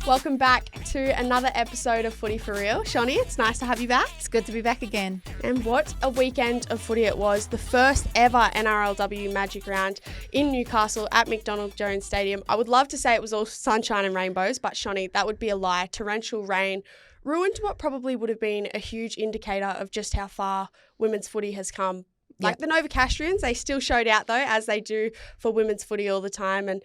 Welcome back to another episode of Footy For Real. Shonny, it's nice to have you back. It's good to be back again. And what a weekend of footy it was. The first ever NRLW Magic Round in Newcastle at McDonald Jones Stadium. I would love to say it was all sunshine and rainbows, but Shonny, that would be a lie. Torrential rain ruined what probably would have been a huge indicator of just how far women's footy has come. Like the Novocastrians, they still showed out though, as they do for women's footy all the time. And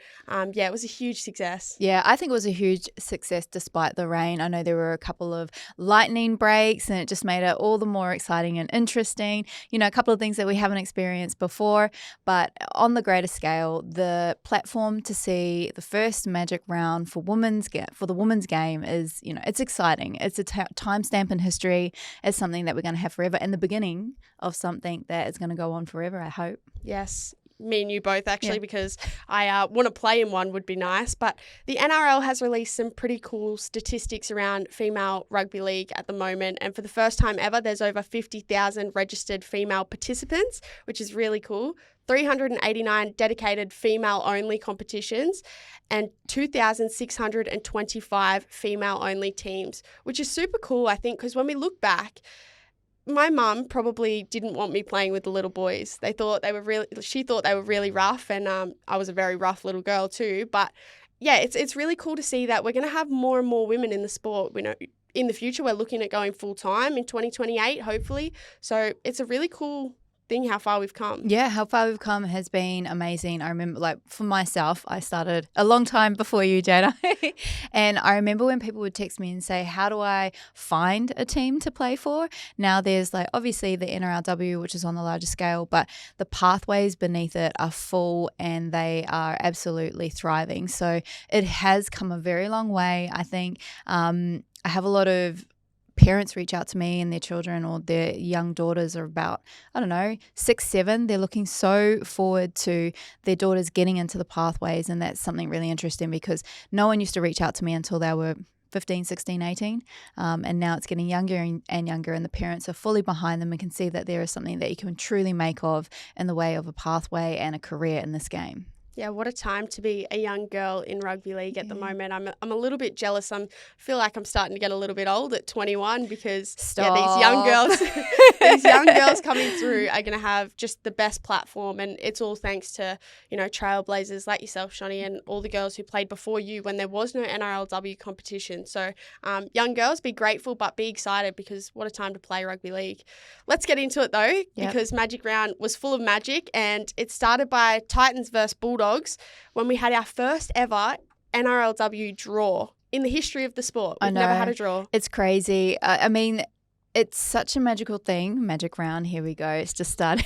it was a huge success. Yeah, I think it was a huge success despite the rain. I know there were a couple of lightning breaks and it just made it all the more exciting and interesting. You know, a couple of things that we haven't experienced before. But on the greater scale, the platform to see the first Magic Round for the women's game is, you know, it's exciting. It's a timestamp in history. It's something that we're going to have forever and the beginning of something that is going to go on forever, I hope. Yes, me and you both actually, because I want to play in one would be nice. But the NRL has released some pretty cool statistics around female rugby league at the moment. And for the first time ever, there's over 50,000 registered female participants, which is really cool. 389 dedicated female-only competitions and 2,625 female-only teams, which is super cool, I think, because when we look back, my mum probably didn't want me playing with the little boys. She thought they were really rough, and I was a very rough little girl too. But yeah, it's really cool to see that we're going to have more and more women in the sport. You know, in the future, we're looking at going full time in 2028, hopefully. So it's a really cool thing how far we've come. Yeah, how far we've come has been amazing. I remember, like, for myself, I started a long time before you, Jada. And I remember when people would text me and say, how do I find a team to play for? Now there's, like, obviously the NRLW, which is on the larger scale, but the pathways beneath it are full and they are absolutely thriving. So it has come a very long way, I think. I have a lot of parents reach out to me and their children or their young daughters are about, 6, 7. They're looking so forward to their daughters getting into the pathways, and that's something really interesting because no one used to reach out to me until they were 15, 16, 18, and now it's getting younger and younger, and the parents are fully behind them and can see that there is something that you can truly make of in the way of a pathway and a career in this game. Yeah, what a time to be a young girl in rugby league at the moment. I'm a little bit jealous. I feel like I'm starting to get a little bit old at 21 because these young girls coming through are going to have just the best platform, and it's all thanks to, you know, trailblazers like yourself, Shonny, and all the girls who played before you when there was no NRLW competition. So young girls, be grateful but be excited because what a time to play rugby league. Let's get into it though, because Magic Round was full of magic, and it started by Titans versus Bulldogs when we had our first ever NRLW draw in the history of the sport. We've never had a draw. It's crazy. It's such a magical thing. Magic Round, here we go. It's just started.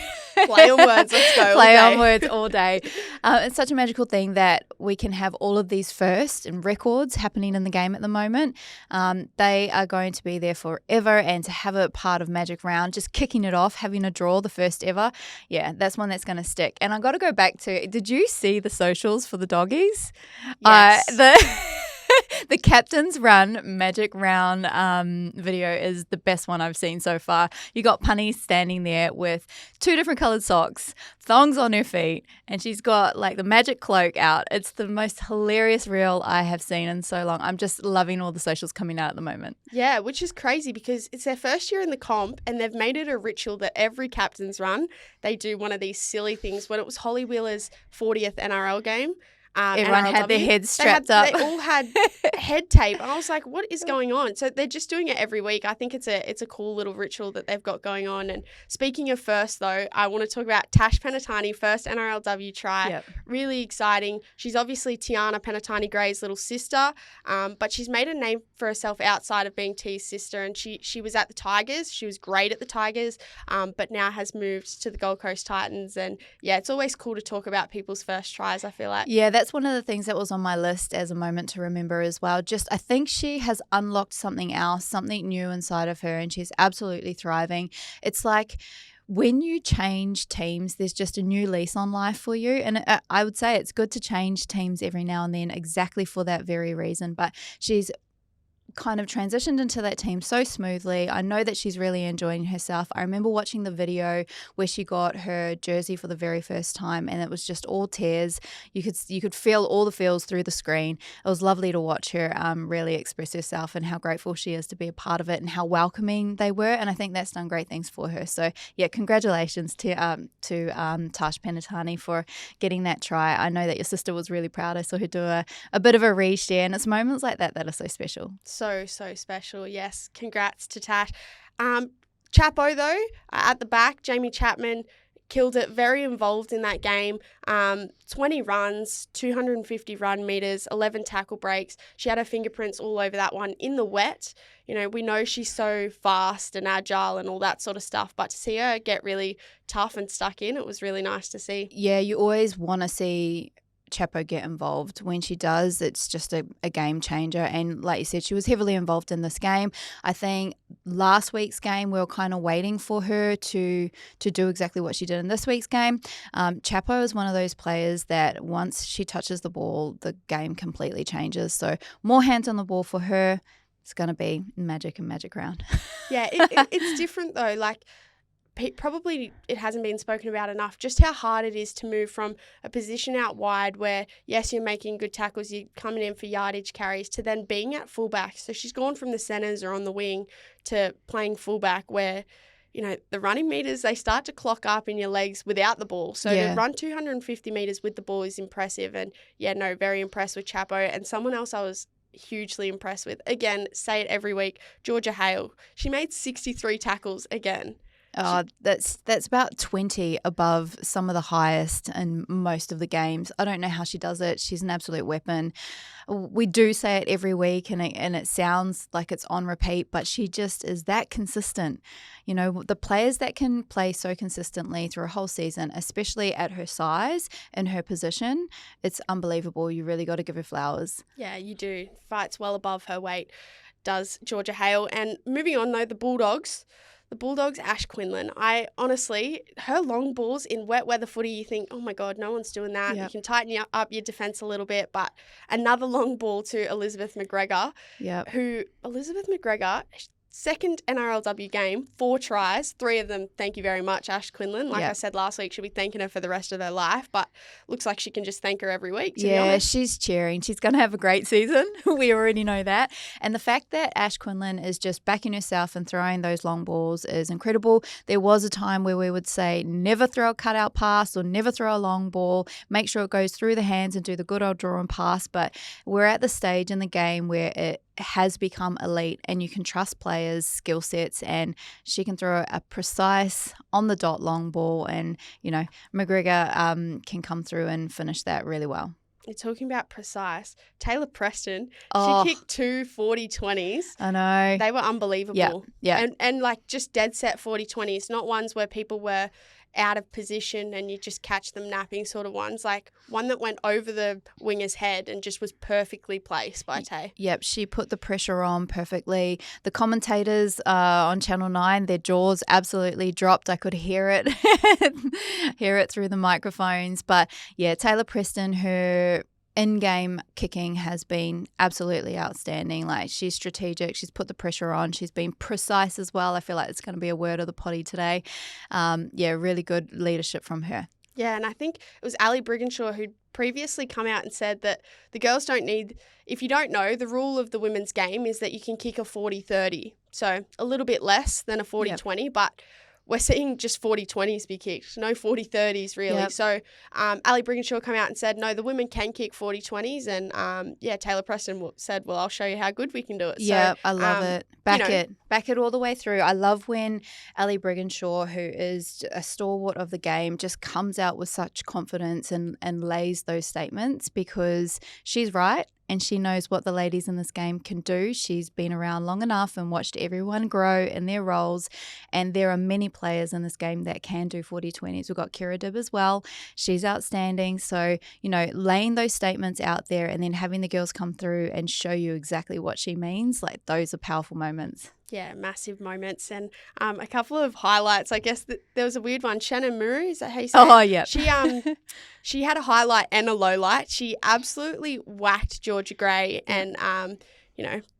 Play on words, let's go. Play on words all day. It's such a magical thing that we can have all of these firsts and records happening in the game at the moment. They are going to be there forever, and to have a part of Magic Round, just kicking it off, having a draw, the first ever, yeah, that's one that's going to stick. And I got to go back to, did you see the socials for the doggies? Yes. The Captain's Run Magic Round video is the best one I've seen so far. You got Punny standing there with 2 different coloured socks, thongs on her feet, and she's got like the magic cloak out. It's the most hilarious reel I have seen in so long. I'm just loving all the socials coming out at the moment. Yeah, which is crazy because it's their first year in the comp, and they've made it a ritual that every Captain's Run, they do one of these silly things. When it was Holly Wheeler's 40th NRL game, everyone NRLW, had their heads strapped up. They all had head tape. And I was like, what is going on? So they're just doing it every week. I think it's a cool little ritual that they've got going on. And speaking of first, though, I want to talk about Tash Penatani, first NRLW try. Yep. Really exciting. She's obviously Tiana Penatani-Gray's little sister, but she's made a name for herself outside of being T's sister. And she was at the Tigers. She was great at the Tigers, but now has moved to the Gold Coast Titans. And, yeah, it's always cool to talk about people's first tries, I feel like. Yeah, that's one of the things that was on my list as a moment to remember as well. Just, I think she has unlocked something else, something new inside of her, and she's absolutely thriving. It's like when you change teams, there's just a new lease on life for you. And I would say it's good to change teams every now and then exactly for that very reason. But she's kind of transitioned into that team so smoothly. I know that she's really enjoying herself. I remember watching the video where she got her jersey for the very first time, and it was just all tears. You could feel all the feels through the screen. It was lovely to watch her really express herself and how grateful she is to be a part of it and how welcoming they were. And I think that's done great things for her. So yeah, congratulations to Tash Penatani for getting that try. I know that your sister was really proud. I saw her do a bit of a reshare, and it's moments like that that are so special. So special. Yes, congrats to Tash. Chapo though, at the back, Jamie Chapman killed it, very involved in that game. 20 runs, 250 run meters, 11 tackle breaks. She had her fingerprints all over that one in the wet. You know, we know she's so fast and agile and all that sort of stuff, but to see her get really tough and stuck in, it was really nice to see. Yeah, you always want to see Chapo get involved. When she does, it's just a game changer. And like you said, she was heavily involved in this game. I think last week's game, we were kind of waiting for her to do exactly what she did in this week's game. Chapo is one of those players that once she touches the ball, the game completely changes. So more hands on the ball for her. It's going to be magic and magic round. Yeah, it's different though. Like, probably it hasn't been spoken about enough, just how hard it is to move from a position out wide where, yes, you're making good tackles, you're coming in for yardage carries, to then being at fullback. So she's gone from the centres or on the wing to playing fullback where, you know, the running meters, they start to clock up in your legs without the ball. So to run 250 meters with the ball is impressive. And yeah, no, very impressed with Chapo. And someone else I was hugely impressed with, again, say it every week, Georgia Hale. She made 63 tackles again. Oh, that's about 20 above some of the highest in most of the games. I don't know how she does it. She's an absolute weapon. We do say it every week, and it sounds like it's on repeat, but she just is that consistent. You know, the players that can play so consistently through a whole season, especially at her size and her position, it's unbelievable. You really got to give her flowers. Yeah, you do. Fights well above her weight, does Georgia Hale. And moving on, though, the Bulldogs, Ash Quinlan. I honestly, her long balls in wet weather footy, you think, oh my God, no one's doing that. Yep. You can tighten up your defence a little bit. But another long ball to Elizabeth McGregor, Elizabeth McGregor, second NRLW game, 4 tries, 3 of them, thank you very much, Ash Quinlan. Like I said last week, she'll be thanking her for the rest of her life, but looks like she can just thank her every week, to be honest. She's cheering. She's going to have a great season. We already know that. And the fact that Ash Quinlan is just backing herself and throwing those long balls is incredible. There was a time where we would say never throw a cutout pass or never throw a long ball. Make sure it goes through the hands and do the good old draw and pass. But we're at the stage in the game where it has become elite and you can trust players' skill sets, and she can throw a precise on the dot long ball, and you know McGregor can come through and finish that really well. You're talking about precise. Taylor Preston, she kicked 2 40-20s. I know. They were unbelievable. Yeah. And like just dead set 40-20s, not ones where people were out of position and you just catch them napping sort of ones. Like one that went over the winger's head and just was perfectly placed by Tay. Yep, she put the pressure on perfectly. The commentators on Channel 9, their jaws absolutely dropped. I could hear it, hear it through the microphones. But yeah, Taylor Preston, her in-game kicking has been absolutely outstanding. Like, she's strategic. She's put the pressure on. She's been precise as well. I feel like it's going to be a word of the potty today. Really good leadership from her. Yeah, and I think it was Ali Brigginshaw who'd previously come out and said that the girls don't need, if you don't know, the rule of the women's game is that you can kick a 40-30. So a little bit less than a 40-20, but we're seeing just 40-20s be kicked, no 40-30s really. Yep. So Ali Brigginshaw came out and said, no, the women can kick 40-20s. And Taylor Preston said, well, I'll show you how good we can do it. Yeah, so, I love it. Back it all the way through. I love when Ali Brigginshaw, who is a stalwart of the game, just comes out with such confidence and lays those statements, because she's right. And she knows what the ladies in this game can do. She's been around long enough and watched everyone grow in their roles. And there are many players in this game that can do 40-20s. We've got Kira Dibb as well. She's outstanding. So, laying those statements out there and then having the girls come through and show you exactly what she means, like, those are powerful moments. Yeah, massive moments. And a couple of highlights. I guess there was a weird one. Shannon Murray, is that how you say it? Oh, yeah. She had a highlight and a low light. She absolutely whacked Georgia Gray and,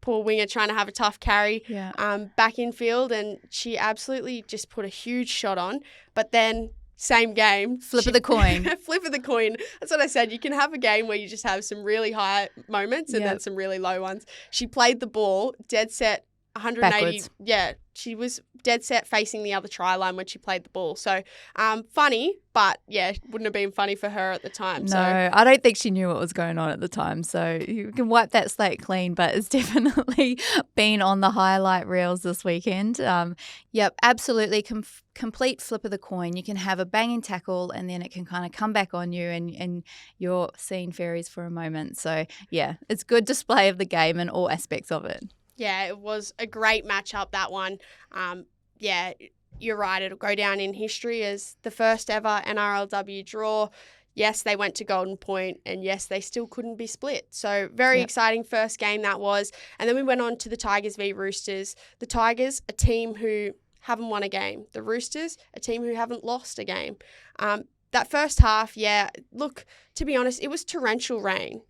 poor winger trying to have a tough carry Yeah. back in field, and she absolutely just put a huge shot on. But then same game. Flip of the coin. Flip of the coin. That's what I said. You can have a game where you just have some really high moments and then some really low ones. She played the ball dead set 180. Backwards. Yeah, she was dead set facing the other try line when she played the ball. So funny, but yeah, wouldn't have been funny for her at the time. No, so. I don't think she knew what was going on at the time. So you can wipe that slate clean, but it's definitely been on the highlight reels this weekend. Yep, absolutely. Complete flip of the coin. You can have a banging tackle and then it can kind of come back on you and you're seeing fairies for a moment. So yeah, it's good display of the game and all aspects of it. Yeah, it was a great matchup, that one. Yeah, you're right. It'll go down in history as the first ever NRLW draw. Yes, they went to Golden Point, and yes, they still couldn't be split. So very exciting first game that was. And then we went on to the Tigers v Roosters. The Tigers, a team who haven't won a game. The Roosters, a team who haven't lost a game. That first half, look, to be honest, it was torrential rain.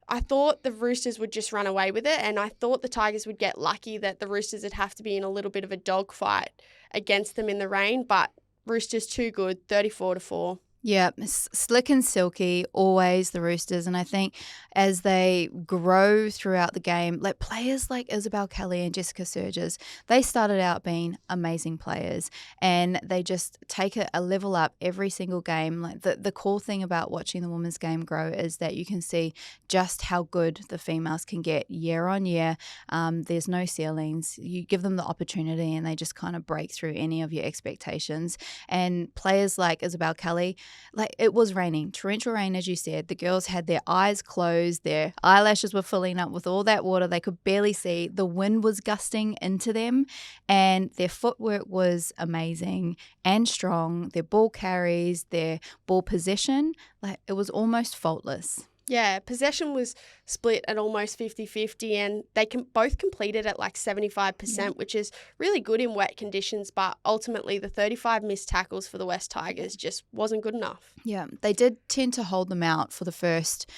I thought the Roosters would just run away with it, and I thought the Tigers would get lucky that the Roosters would have to be in a little bit of a dogfight against them in the rain, but Roosters too good, 34-4. Yeah, slick and silky, always the Roosters. And I think as they grow throughout the game, like players like Isabel Kelly and Jessica Surges, they started out being amazing players and they just take a level up every single game. Like the cool thing about watching the women's game grow is that you can see just how good the females can get year on year. There's no ceilings. You give them the opportunity and they just kind of break through any of your expectations. And players like Isabel Kelly, like it was raining, torrential rain, as you said. The girls had their eyes closed, their eyelashes were filling up with all that water. They could barely see. The wind was gusting into them and their footwork was amazing and strong. Their ball carries, their ball possession, like it was almost faultless. Yeah, possession was split at almost 50-50 and they both completed at like 75%, which is really good in wet conditions, but ultimately the 35 missed tackles for the West Tigers just wasn't good enough. Yeah, they did tend to hold them out for the first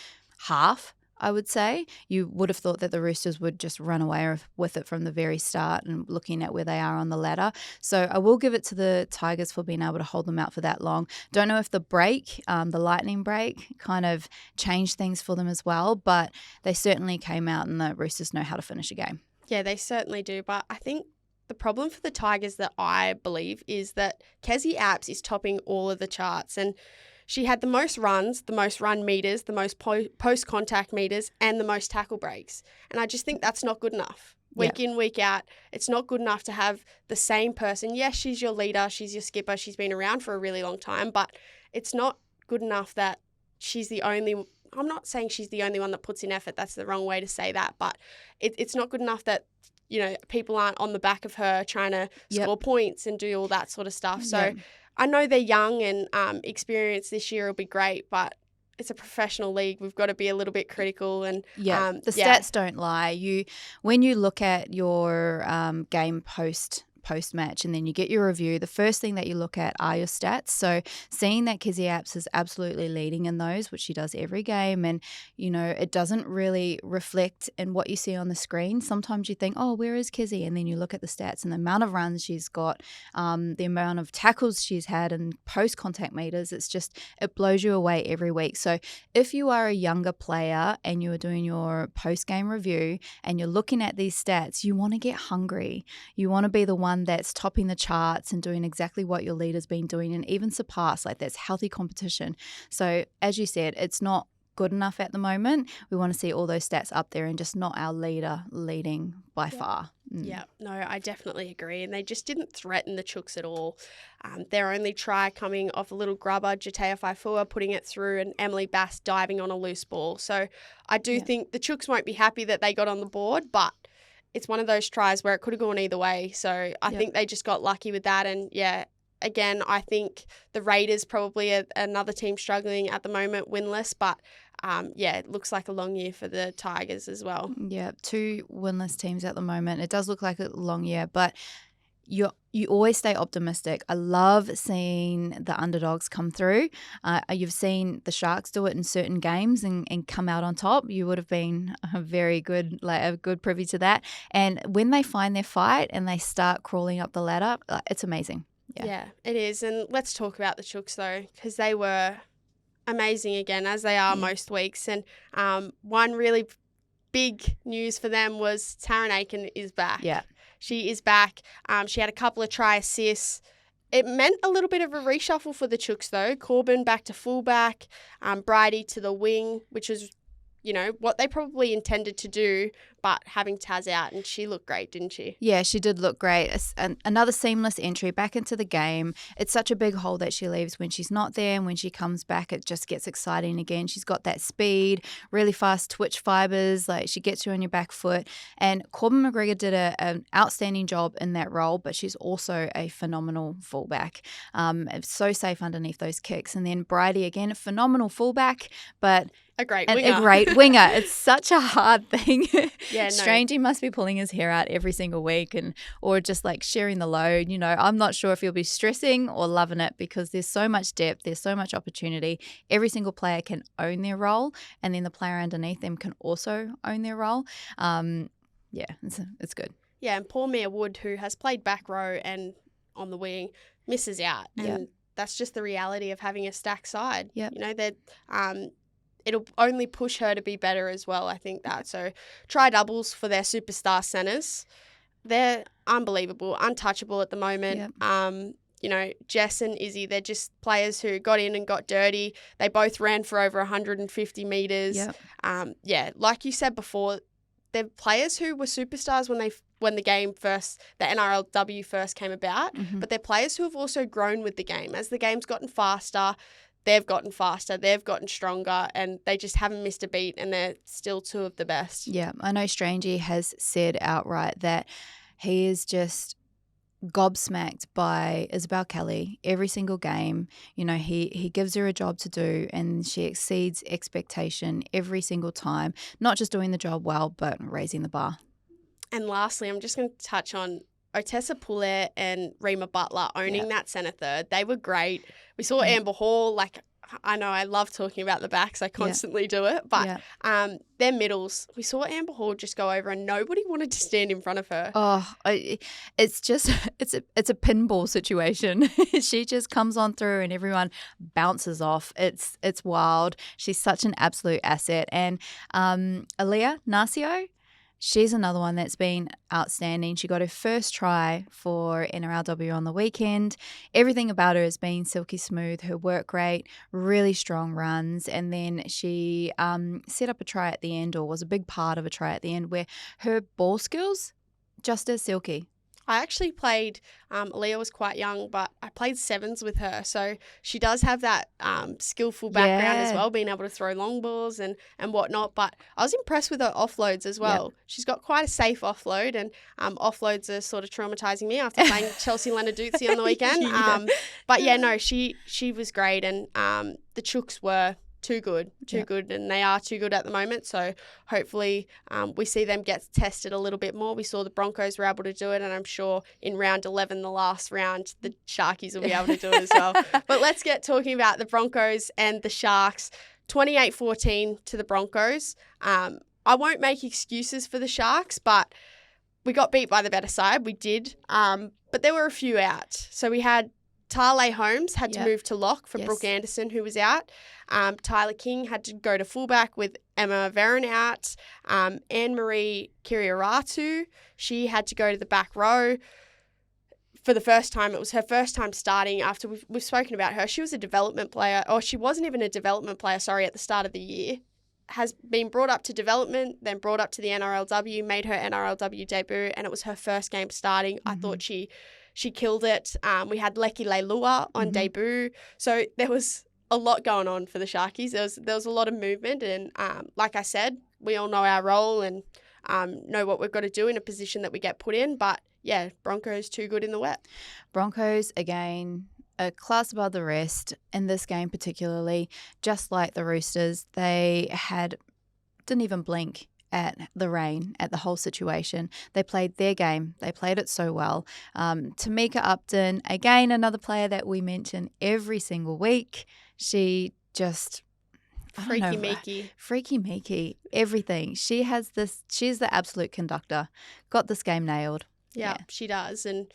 half, I would say. You would have thought that the Roosters would just run away with it from the very start and looking at where they are on the ladder. So I will give it to the Tigers for being able to hold them out for that long. Don't know if the break, the lightning break, kind of changed things for them as well, but they certainly came out and the Roosters know how to finish a game. Yeah, they certainly do. But I think the problem for the Tigers that I believe is that Kezzy Apps is topping all of the charts, and she had the most runs, the most run meters, the most post-contact meters, and the most tackle breaks. And I just think that's not good enough. Week in, week out, it's not good enough to have the same person. Yes, she's your leader, she's your skipper, she's been around for a really long time, but it's not good enough that she's the only – I'm not saying she's the only one that puts in effort. That's the wrong way to say that. But it's not good enough that, people aren't on the back of her trying to score points and do all that sort of stuff. So I know they're young and experienced this year will be great, but it's a professional league. We've got to be a little bit critical. And the stats don't lie. When you look at your game post-match and then you get your review, the first thing that you look at are your stats. So seeing that Kezzy Apps is absolutely leading in those, which she does every game, and it doesn't really reflect in what you see on the screen. Sometimes you think, oh, where is Kezzy? And then you look at the stats and the amount of runs she's got, the amount of tackles she's had and post-contact meters, it blows you away every week. So if you are a younger player and you're doing your post-game review and you're looking at these stats, you want to get hungry. You want to be the one that's topping the charts and doing exactly what your leader's been doing and even surpass. Like, that's healthy competition. So as you said, it's not good enough at the moment. We want to see all those stats up there and just not our leader leading by far. Yeah, no, I definitely agree. And they just didn't threaten the Chooks at all. Their only try coming off a little grubber, Jatea Faifua putting it through and Emily Bass diving on a loose ball. So I do think the Chooks won't be happy that they got on the board, but it's one of those tries where it could have gone either way. So I think they just got lucky with that. And again, I think the Raiders probably another team struggling at the moment, winless, but it looks like a long year for the Tigers as well. Yeah, 2 winless teams at the moment. It does look like a long year, but you always stay optimistic. I love seeing the underdogs come through. You've seen the Sharks do it in certain games and come out on top. You would have been a good privy to that. And when they find their fight and they start crawling up the ladder, it's amazing. Yeah, it is. And let's talk about the Chooks though, because they were amazing again, as they are most weeks. And one really big news for them was Taryn Aiken is back. Yeah. She is back. She had a couple of try assists. It meant a little bit of a reshuffle for the Chooks though. Corbin back to fullback, Bridie to the wing, which was, what they probably intended to do, but having Taz out, and she looked great, didn't she? Yeah, she did look great. Another seamless entry back into the game. It's such a big hole that she leaves when she's not there, and when she comes back, it just gets exciting again. She's got that speed, really fast twitch fibers, like she gets you on your back foot. And Corbin McGregor did an outstanding job in that role, but she's also a phenomenal fullback. So safe underneath those kicks. And then Bridie, again, a phenomenal fullback, but a great winger. A great winger. It's such a hard thing. Yeah, no. Strangey must be pulling his hair out every single week or just like sharing the load. I'm not sure if he'll be stressing or loving it, because there's so much depth, there's so much opportunity. Every single player can own their role, and then the player underneath them can also own their role. It's good. Yeah, and poor Mia Wood, who has played back row and on the wing, misses out. And that's just the reality of having a stacked side. Yep. It'll only push her to be better as well, I think that. So try doubles for their superstar centres. They're unbelievable, untouchable at the moment. Yep. Jess and Izzy, they're just players who got in and got dirty. They both ran for over 150 metres. Yep. Like you said before, they're players who were superstars when the game first, the NRLW first came about, but they're players who have also grown with the game. As the game's gotten faster, they've gotten faster, they've gotten stronger, and they just haven't missed a beat, and they're still two of the best. Yeah, I know Strangey has said outright that he is just gobsmacked by Isabel Kelly every single game. He gives her a job to do, and she exceeds expectation every single time, not just doing the job well, but raising the bar. And lastly, I'm just going to touch on Otessa Poulet and Rima Butler owning that centre third. They were great. We saw Amber Hall. I know I love talking about the backs. I constantly do it. But their middles, we saw Amber Hall just go over and nobody wanted to stand in front of her. It's a pinball situation. She just comes on through and everyone bounces off. It's wild. She's such an absolute asset. And Aaliyah Narcio, she's another one that's been outstanding. She got her first try for NRLW on the weekend. Everything about her has been silky smooth, her work rate, really strong runs. And then she set up a try at the end, or was a big part of a try at the end, where her ball skills, just as silky. I actually played, Aaliyah was quite young, but I played sevens with her. So she does have that skillful background as well, being able to throw long balls and whatnot. But I was impressed with her offloads as well. Yep. She's got quite a safe offload, and offloads are sort of traumatising me after playing Chelsea Lenarduzzi on the weekend. She was great, and the Chooks were too good, and they are too good at the moment. So hopefully we see them get tested a little bit more. We saw the Broncos were able to do it, and I'm sure in round 11, the last round, the Sharkies will be able to do it as well. But let's get talking about the Broncos and the Sharks. 28-14 to the Broncos. I won't make excuses for the Sharks, but we got beat by the better side. We did. But there were a few out. So we had Tarley Holmes had to move to lock for Brooke Anderson, who was out. Tyler King had to go to fullback with Emma Veron out. Anne-Marie Kiriaratu, she had to go to the back row for the first time. It was her first time starting after we've spoken about her. She was a development player, or she wasn't even a development player, at the start of the year. Has been brought up to development, then brought up to the NRLW, made her NRLW debut, and it was her first game starting. I thought she killed it. We had Leki Leilua on debut. So there was a lot going on for the Sharkies. There was a lot of movement, and like I said, we all know our role and know what we've got to do in a position that we get put in. But yeah, Broncos too good in the wet. Broncos, again, a class above the rest in this game particularly. Just like the Roosters, they didn't even blink at the rain, at the whole situation. They played their game. They played it so well. Tamika Upton, again, another player that we mention every single week. She just... Freaky Meeky, everything. She's the absolute conductor. Got this game nailed. Yeah, she does. And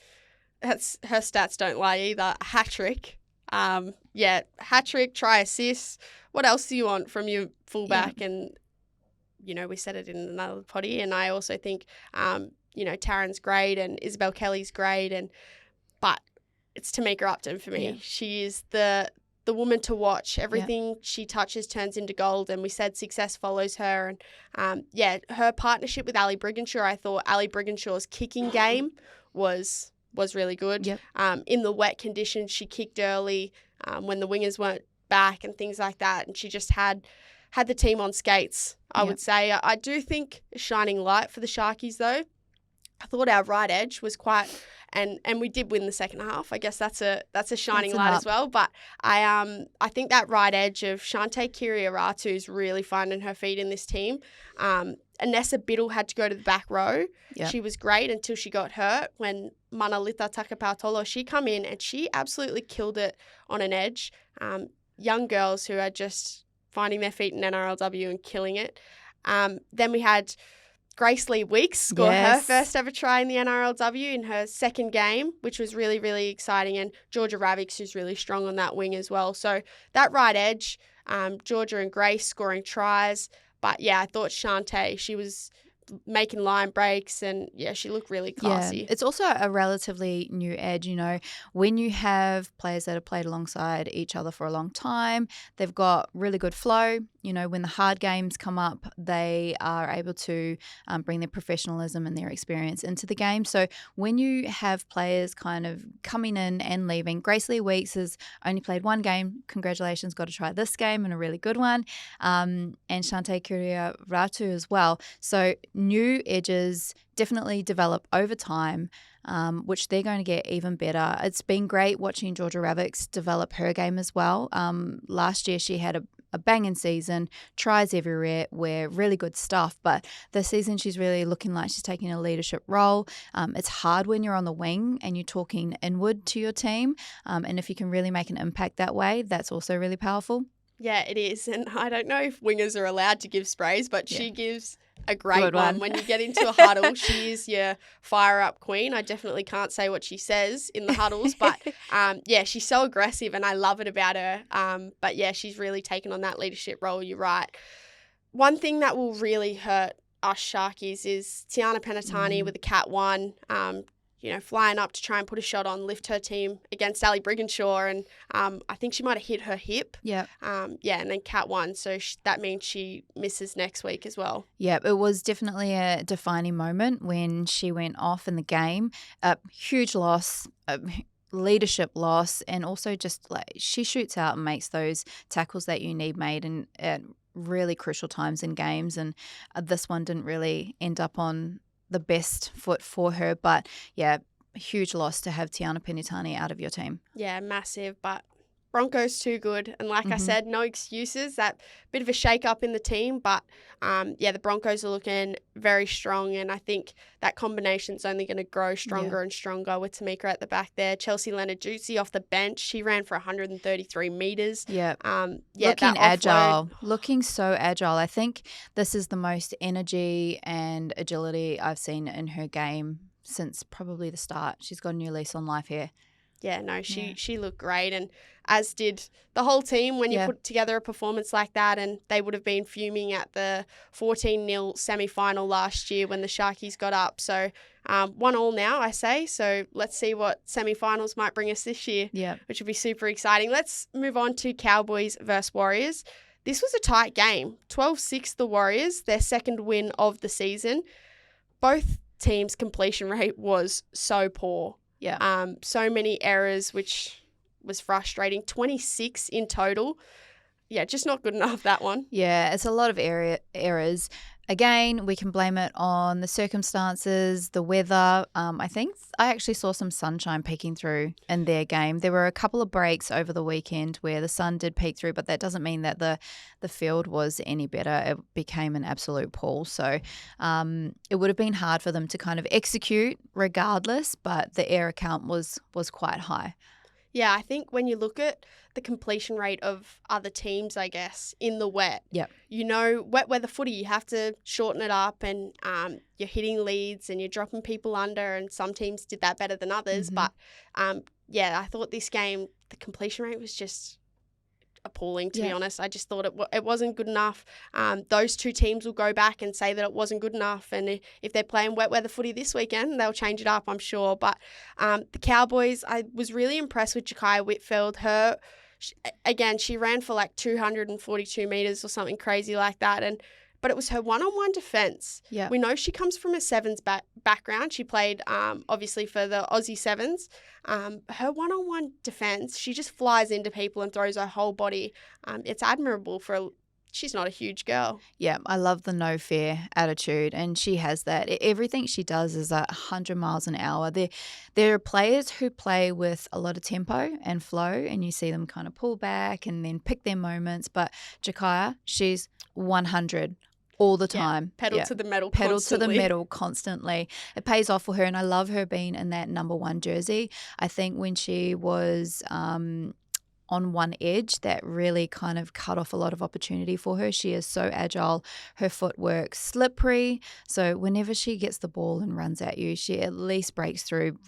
her stats don't lie either. Hat-trick. Hat-trick, try assist. What else do you want from your fullback? Yeah. And, we said it in another potty. And I also think, Taryn's great and Isabel Kelly's great. But it's Tamika Upton for me. Yeah. She is the woman to watch. Everything she touches turns into gold, and we said success follows her. And her partnership with Ali Brigginshaw, I thought Ali Brigginshaw's kicking game was really good. Yep. In the wet conditions, she kicked early when the wingers weren't back and things like that, and she just had the team on skates, I would say. I do think a shining light for the Sharkies, though. I thought our right edge was quite... And we did win the second half. I guess that's a shining light as well. But I think that right edge of Shante Kiriaratu is really finding her feet in this team. Anessa Biddle had to go to the back row. Yep. She was great until she got hurt when Manalita Takapautolo, she come in and she absolutely killed it on an edge. Young girls who are just finding their feet in NRLW and killing it. Then we had Grace Lee Weeks score her first ever try in the NRLW in her second game, which was really, really exciting. And Georgia Ravix, who's really strong on that wing as well. So that right edge, Georgia and Grace scoring tries. But, I thought Shante, she was making line breaks and, she looked really classy. Yeah. It's also a relatively new edge, when you have players that have played alongside each other for a long time, they've got really good flow. When the hard games come up, they are able to bring their professionalism and their experience into the game. So when you have players kind of coming in and leaving, Grace Lee Weeks has only played one game. Congratulations, got to try this game and a really good one. And Shante Kiriaratu as well. So new edges definitely develop over time, which they're going to get even better. It's been great watching Georgia Ravix develop her game as well. Last year she had a banging season, tries everywhere, really good stuff. But this season she's really looking like she's taking a leadership role. It's hard when you're on the wing and you're talking inward to your team. And if you can really make an impact that way, that's also really powerful. Yeah, it is. And I don't know if wingers are allowed to give sprays, but she gives a great one. When you get into a huddle, she is your fire-up queen. I definitely can't say what she says in the huddles, but she's so aggressive and I love it about her. But she's really taken on that leadership role. You're right. One thing that will really hurt us Sharkies is Tiana Penatani with a Cat 1. Flying up to try and put a shot on, lift her team against Ali Brigginshaw. And I think she might have hit her hip. Yeah. And then Cat 1. So that means she misses next week as well. Yeah, it was definitely a defining moment when she went off in the game. Huge loss. Leadership loss, and also just like she shoots out and makes those tackles that you need made at really crucial times in games. And this one didn't really end up on the best foot for her, but huge loss to have Tiana Penatani out of your team. Yeah, massive, but Broncos too good. And like I said, no excuses. That bit of a shake-up in the team, but the Broncos are looking very strong, and I think that combination's only going to grow stronger and stronger with Tamika at the back there. Chelsea Leonard-Jutsi off the bench. She ran for 133 metres. Yeah. Looking agile. Looking so agile. I think this is the most energy and agility I've seen in her game since probably the start. She's got a new lease on life here. Yeah, no, she looked great, and as did the whole team when you put together a performance like that, and they would have been fuming at the 14-0 semi-final last year when the Sharkies got up. So 1-1 now, I say. So let's see what semi-finals might bring us this year, which would be super exciting. Let's move on to Cowboys versus Warriors. This was a tight game. 12-6 the Warriors, their second win of the season. Both teams' completion rate was so poor. Yeah. So many errors, which was frustrating. 26 in total. Yeah, just not good enough, that one. Yeah, it's a lot of errors. Again, we can blame it on the circumstances, the weather. I think I actually saw some sunshine peeking through in their game. There were a couple of breaks over the weekend where the sun did peek through, but that doesn't mean that the field was any better. It became an absolute pool. So it would have been hard for them to kind of execute regardless, but the error count was quite high. Yeah, I think when you look at the completion rate of other teams, I guess, in the wet, Yep. wet weather footy, you have to shorten it up and you're hitting leads and you're dropping people under, and some teams did that better than others. But, I thought this game, the completion rate was just appalling, to be honest. I just thought it wasn't good enough. Those two teams will go back and say that it wasn't good enough, and if they're playing wet weather footy this weekend, they'll change it up, I'm sure. But the Cowboys, I was really impressed with Ja'Kiah Whitfield. She ran for like 242 metres or something crazy like that, but it was her one-on-one defence. Yeah. We know she comes from a sevens background. She played, obviously, for the Aussie Sevens. Her one-on-one defence, she just flies into people and throws her whole body. It's admirable she's not a huge girl. Yeah, I love the no fear attitude, and she has that. Everything she does is 100 miles an hour. There are players who play with a lot of tempo and flow, and you see them kind of pull back and then pick their moments. But Ja'Kiah, she's 100 all the time. Pedal to the metal Pedal constantly. to the metal constantly. It pays off for her, and I love her being in that number 1 jersey. I think when she was on one edge, that really kind of cut off a lot of opportunity for her. She is so agile. Her footwork slippery. So whenever she gets the ball and runs at you, she at least breaks through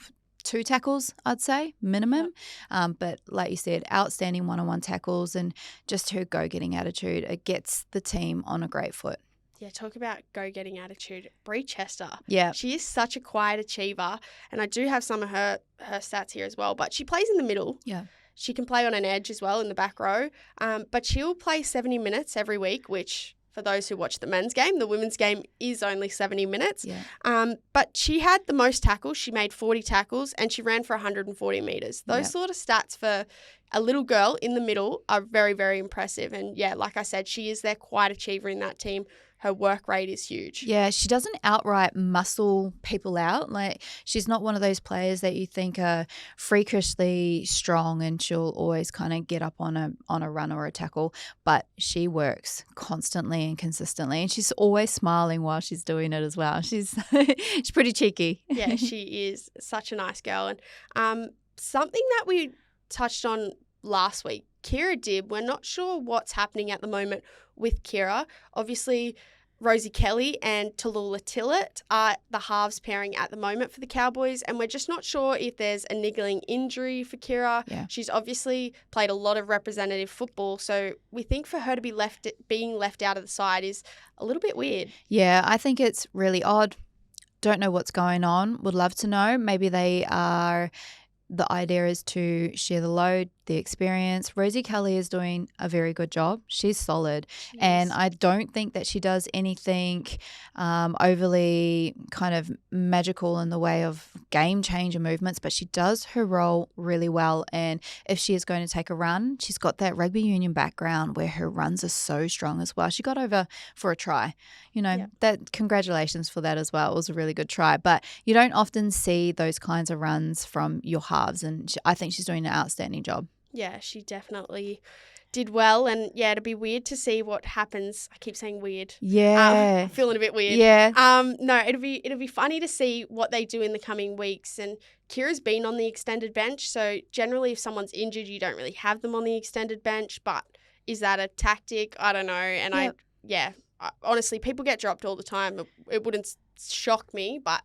2 tackles, I'd say, minimum. Yep. But like you said, outstanding one-on-one tackles and just her go-getting attitude. It gets the team on a great foot. Yeah, talk about go-getting attitude. Bree Chester. Yeah. She is such a quiet achiever, and I do have some of her stats here as well, but she plays in the middle. Yeah. She can play on an edge as well in the back row, but she'll play 70 minutes every week, which for those who watch the men's game, the women's game is only 70 minutes. Yeah. But she had the most tackles. She made 40 tackles, and she ran for 140 metres. Those sort of stats for a little girl in the middle are very, very impressive. And, yeah, like I said, she is their quiet achiever in that team. Her work rate is huge. Yeah, she doesn't outright muscle people out. Like, she's not one of those players that you think are freakishly strong and she'll always kind of get up on a run or a tackle. But she works constantly and consistently, and she's always smiling while she's doing it as well. She's pretty cheeky. Yeah, she is such a nice girl. And something that we touched on last week, Kira Dibb, we're not sure what's happening at the moment with Kira. Obviously, Rosie Kelly and Tallulah Tillett are the halves pairing at the moment for the Cowboys, and we're just not sure if there's a niggling injury for Kira. Yeah. She's obviously played a lot of representative football, so we think for her to be being left out of the side is a little bit weird. Yeah, I think it's really odd. Don't know what's going on. Would love to know. Maybe the idea is to share the load, the experience. Rosie Kelly is doing a very good job. She's solid. And I don't think that she does anything overly kind of magical in the way of game changer movements, but she does her role really well. And if she is going to take a run, she's got that rugby union background where her runs are so strong as well. She got over for a try. That congratulations for that as well. It was a really good try. But you don't often see those kinds of runs from your halves, and I think she's doing an outstanding job. Yeah, she definitely did well, and yeah, it'd be weird to see what happens. I keep saying weird. Yeah. I'm feeling a bit weird. Yeah. No, it'll be funny to see what they do in the coming weeks. And Kira's been on the extended bench, so generally if someone's injured, you don't really have them on the extended bench, but is that a tactic? I don't know. And honestly, people get dropped all the time. It wouldn't shock me, but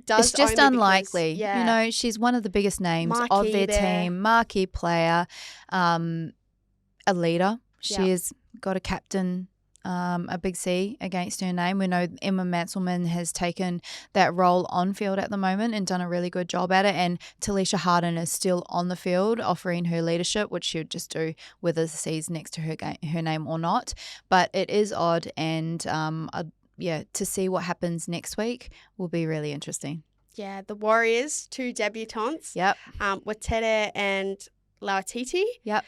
does. It's just only unlikely. Because, she's one of the biggest names marquee of their there. team, marquee player, a leader. She's got a captain, a big C against her name. We know Emma Manselman has taken that role on field at the moment and done a really good job at it. And Talisha Harden is still on the field offering her leadership, which she would just do whether the C's next to her name or not. But it is odd, and to see what happens next week will be really interesting. Yeah, the Warriors, 2 debutantes. Yep. Watete and Lauatiti. Yep.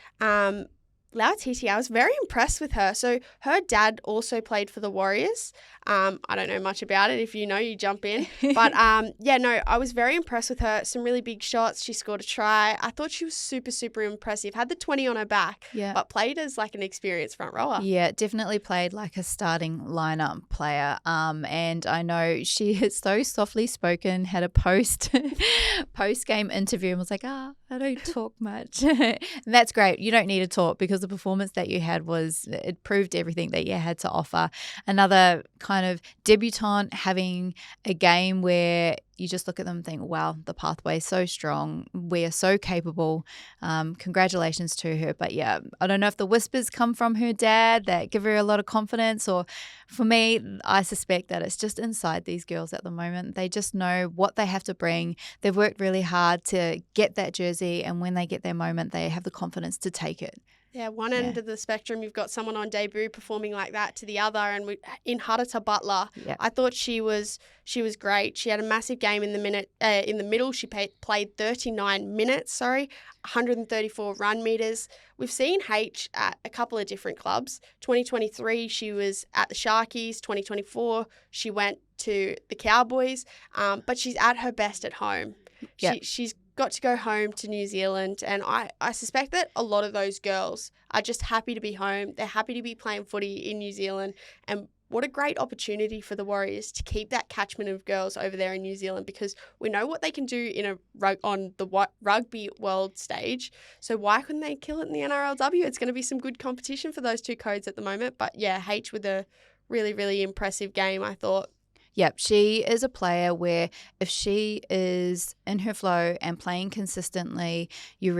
Lautiti, I was very impressed with her. So her dad also played for the Warriors. I don't know much about it. If you know, you jump in. But I was very impressed with her. Some really big shots. She scored a try. I thought she was super, super impressive. Had the 20 on her back, but played as like an experienced front rower. Yeah, definitely played like a starting lineup player. And I know she is so softly spoken, had a post-game interview and was like, I don't talk much. And that's great. You don't need to talk because the performance that you had it proved everything that you had to offer. Another kind of debutante having a game where you just look at them and think, wow, the pathway is so strong. We are so capable. Congratulations to her. But yeah, I don't know if the whispers come from her dad that give her a lot of confidence, or for me, I suspect that it's just inside these girls at the moment. They just know what they have to bring. They've worked really hard to get that jersey, and when they get their moment, they have the confidence to take it. Yeah, one end of the spectrum, you've got someone on debut performing like that to the other. And in Hudata Butler, I thought she was great. She had a massive game in the middle. She played 39 minutes, 134 run meters. We've seen H at a couple of different clubs. 2023, she was at the Sharkies. 2024, she went to the Cowboys. But she's at her best at home. Yep. She's got to go home to New Zealand, and I suspect that a lot of those girls are just happy to be home. They're happy to be playing footy in New Zealand, and what a great opportunity for the Warriors to keep that catchment of girls over there in New Zealand, because we know what they can do on the rugby world stage. So why couldn't they kill it in the NRLW? It's going to be some good competition for those two codes at the moment. But yeah, H with a really, really impressive game, I thought. Yep, she is a player where if she is in her flow and playing consistently, you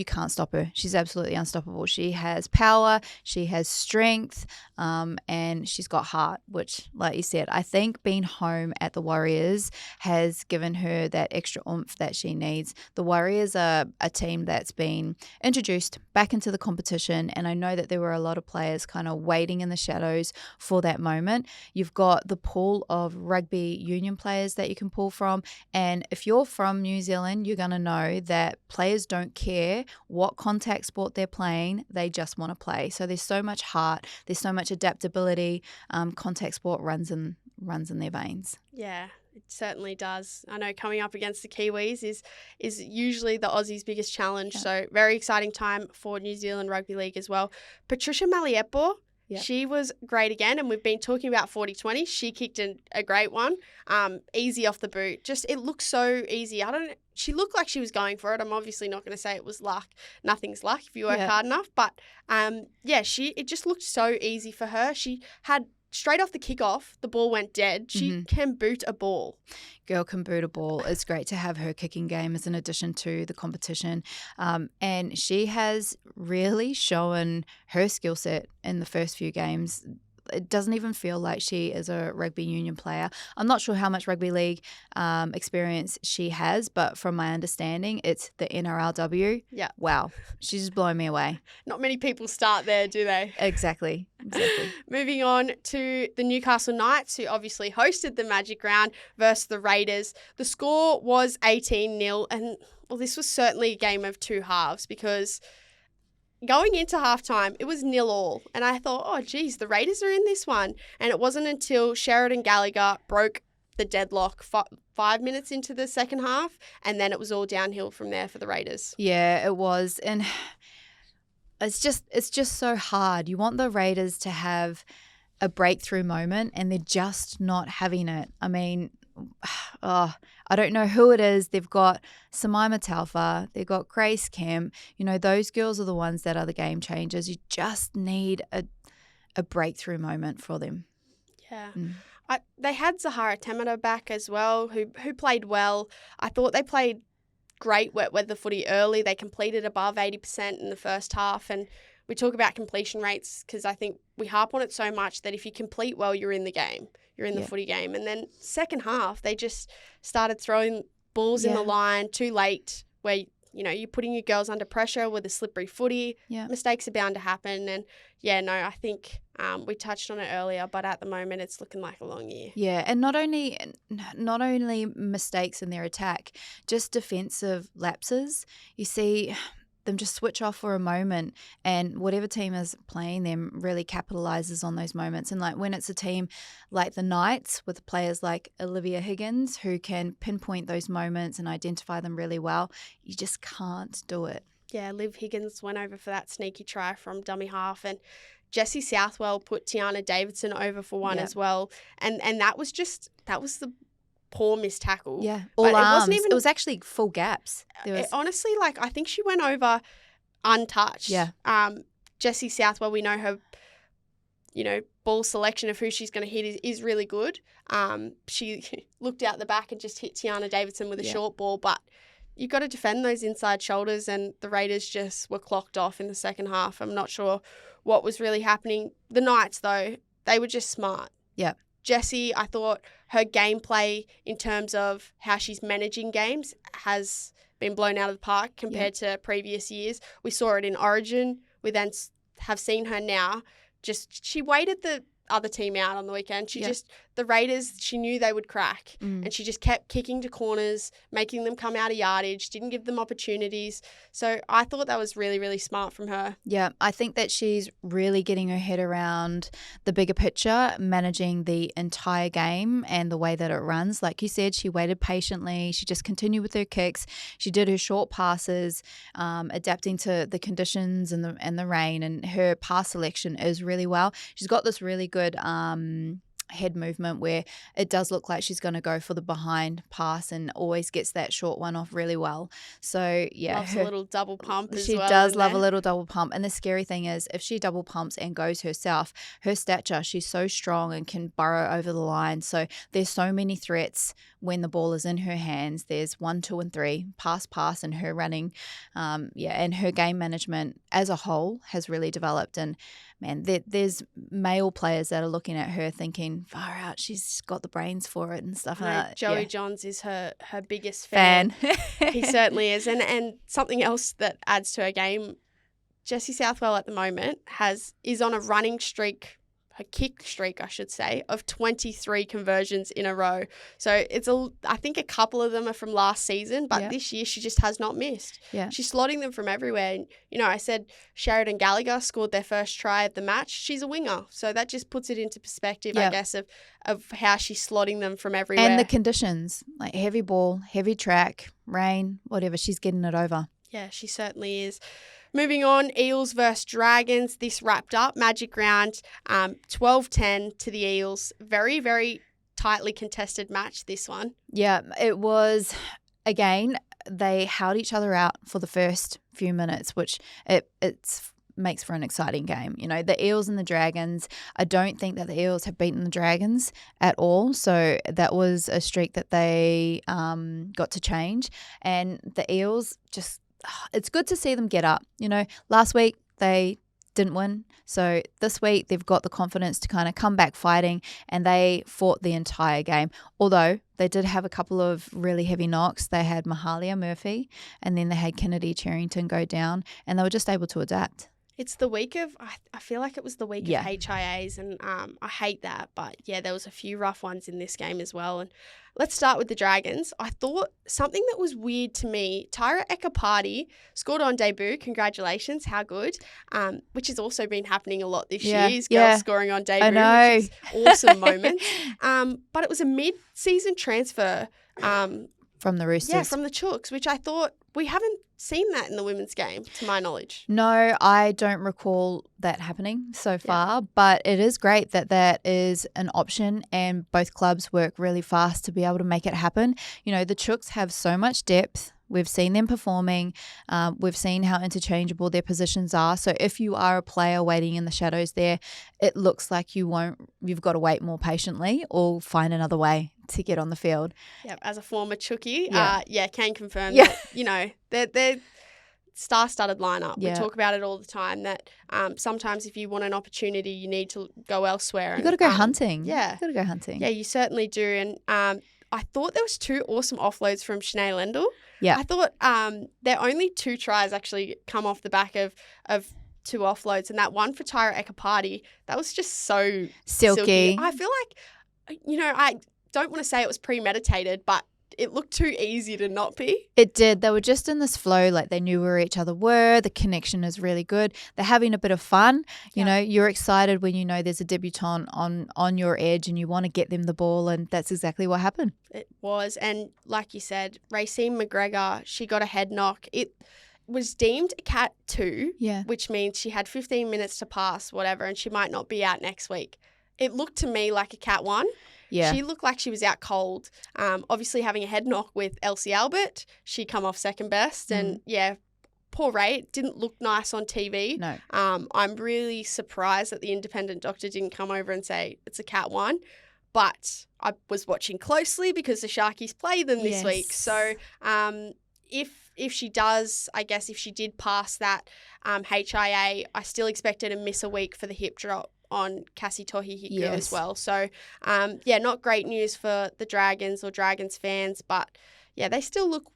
can't stop her. She's absolutely unstoppable. She has power, she has strength, and she's got heart, which, like you said, I think being home at the Warriors has given her that extra oomph that she needs. The Warriors are a team that's been introduced back into the competition, and I know that there were a lot of players kind of waiting in the shadows for that moment. You've got the pool of rugby union players that you can pull from, and if you're from New Zealand, you're going to know that players don't care what contact sport they're playing, they just want to play. So there's so much heart, there's so much adaptability. Contact sport runs in their veins. Yeah, it certainly does. I know coming up against the Kiwis is usually the Aussies' biggest challenge. Yeah. So very exciting time for New Zealand Rugby League as well. Patricia Maliepo, she was great again, and we've been talking about 40-20. She kicked a great one, easy off the boot. Just it looked so easy. She looked like she was going for it. I'm obviously not going to say it was luck. Nothing's luck if you work hard enough. But it just looked so easy for her. She had straight off the kickoff, the ball went dead. She can boot a ball. Girl can boot a ball. It's great to have her kicking game as an addition to the competition. And she has really shown her skill set in the first few games. It doesn't even feel like she is a rugby union player. I'm not sure how much rugby league experience she has, but from my understanding, it's the NRLW. Yeah. Wow. She's just blowing me away. Not many people start there, do they? Exactly. Moving on to the Newcastle Knights, who obviously hosted the Magic Round versus the Raiders. The score was 18-0, and this was certainly a game of two halves, because going into halftime, it was 0-0. And I thought, the Raiders are in this one. And it wasn't until Sheridan Gallagher broke the deadlock 5 minutes into the second half, and then it was all downhill from there for the Raiders. Yeah, it was. And it's just so hard. You want the Raiders to have a breakthrough moment, and they're just not having it. I mean, I don't know who it is. They've got Samaima Taufa, they've got Grace Kemp. Those girls are the ones that are the game changers. You just need a breakthrough moment for them. Yeah. They had Zahara Temata back as well, who played well. I thought they played great wet weather footy early. They completed above 80% in the first half, and we talk about completion rates because I think we harp on it so much that if you complete well, you're in the game. You're in the footy game. And then second half, they just started throwing balls in the line too late, where, you're putting your girls under pressure with a slippery footy. Yeah. Mistakes are bound to happen. And, I think we touched on it earlier, but at the moment it's looking like a long year. Yeah, and not only mistakes in their attack, just defensive lapses. You see, them just switch off for a moment, and whatever team is playing them really capitalizes on those moments. And like when it's a team like the Knights with players like Olivia Higgins who can pinpoint those moments and identify them really well, you just can't do it. Yeah, Liv Higgins went over for that sneaky try from dummy half, and Jessie Southwell put Tiana Davidson over for one as well. And that was the poor missed tackle. Yeah, all but arms. It was actually full gaps. Honestly, like I think she went over untouched. Yeah. Jessie Southwell, we know her, ball selection of who she's going to hit is really good. She looked out the back and just hit Tiana Davidson with a short ball, but you got to defend those inside shoulders, and the Raiders just were clocked off in the second half. I'm not sure what was really happening. The Knights, though, they were just smart. Yeah. Jessie, I thought her gameplay in terms of how she's managing games has been blown out of the park compared to previous years. We saw it in Origin. We then have seen her now. She waited the other team out on the weekend. The Raiders, she knew they would crack, and she just kept kicking to corners, making them come out of yardage, didn't give them opportunities. So I thought that was really, really smart from her. Yeah, I think that she's really getting her head around the bigger picture, managing the entire game and the way that it runs. Like you said, she waited patiently. She just continued with her kicks. She did her short passes, adapting to the conditions and the rain, and her pass selection is really well. She's got this really good head movement where it does look like she's going to go for the behind pass, and always gets that short one off really well. So yeah, loves a little double pump as she well. She does love a little double pump, and the scary thing is if she double pumps and goes herself, her stature, she's so strong and can burrow over the line. So there's so many threats when the ball is in her hands. There's 1, 2, and 3 pass, and her running, and her game management as a whole has really developed. And man, there's male players that are looking at her thinking, far out, she's got the brains for it and stuff. Joey Johns is her biggest fan. He certainly is. And something else that adds to her game, Jessie Southwell at the moment is on a running streak, a kick streak, I should say, of 23 conversions in a row. So I think a couple of them are from last season, but this year she just has not missed. Yeah. She's slotting them from everywhere. And, I said Sheridan Gallagher scored their first try of the match. She's a winger. So that just puts it into perspective, I guess, of how she's slotting them from everywhere. And the conditions, like heavy ball, heavy track, rain, whatever, she's getting it over. Yeah, she certainly is. Moving on, Eels versus Dragons. This wrapped up Magic Round, 12-10 to the Eels. Very, very tightly contested match, this one. Yeah, it was, again, they held each other out for the first few minutes, which it's makes for an exciting game. The Eels and the Dragons, I don't think that the Eels have beaten the Dragons at all. So that was a streak that they got to change. And the Eels it's good to see them get up. Last week they didn't win. So this week they've got the confidence to kind of come back fighting, and they fought the entire game. Although they did have a couple of really heavy knocks. They had Mahalia Murphy, and then they had Kennedy Charrington go down, and they were just able to adapt. It's the week of, I feel like it was the week of HIAs, and I hate that. But yeah, there was a few rough ones in this game as well. And let's start with the Dragons. I thought something that was weird to me, Tyra Ekapati scored on debut. Congratulations, how good. Which has also been happening a lot this year, is girls scoring on debut. I know. Which is awesome moment. But it was a mid-season transfer. From the Roosters. Yeah, from the Chooks, which I thought we haven't seen that in the women's game, to my knowledge. No, I don't recall that happening so far, but it is great that is an option, and both clubs work really fast to be able to make it happen. The Chooks have so much depth. We've seen them performing. We've seen how interchangeable their positions are. So if you are a player waiting in the shadows there, it looks like you've got to wait more patiently or find another way to get on the field. Yeah, as a former Chookie, can confirm that, they're star-studded lineup. We talk about it all the time, that sometimes if you want an opportunity, you need to go elsewhere. You've got to go hunting. Yeah. You've got to go hunting. Yeah, you certainly do. And I thought there was 2 awesome offloads from Shanae Lendl. Yeah. I thought their only 2 tries actually come off the back of 2 offloads, and that one for Tyra Ekapati, that was just so silky. I feel like, I don't want to say it was premeditated, but it looked too easy to not be. It did. They were just in this flow, like they knew where each other were. The connection is really good. They're having a bit of fun. You know, you're excited when you know there's a debutant on your edge and you want to get them the ball, and that's exactly what happened. It was. And like you said, Racine McGregor, she got a head knock. It was deemed a Cat 2, which means she had 15 minutes to pass, whatever, and she might not be out next week. It looked to me like a Cat 1. Yeah. She looked like she was out cold. Obviously having a head knock with Elsie Albert, she come off second best. And, poor Ray, it didn't look nice on TV. No. I'm really surprised that the independent doctor didn't come over and say it's a Cat 1. But I was watching closely because the Sharkies play them this week. So if she does, I guess if she did pass that HIA, I still expect her to miss a week for the hip drop on Cassie Tohihiku as well. So, not great news for the Dragons or Dragons fans, but they still look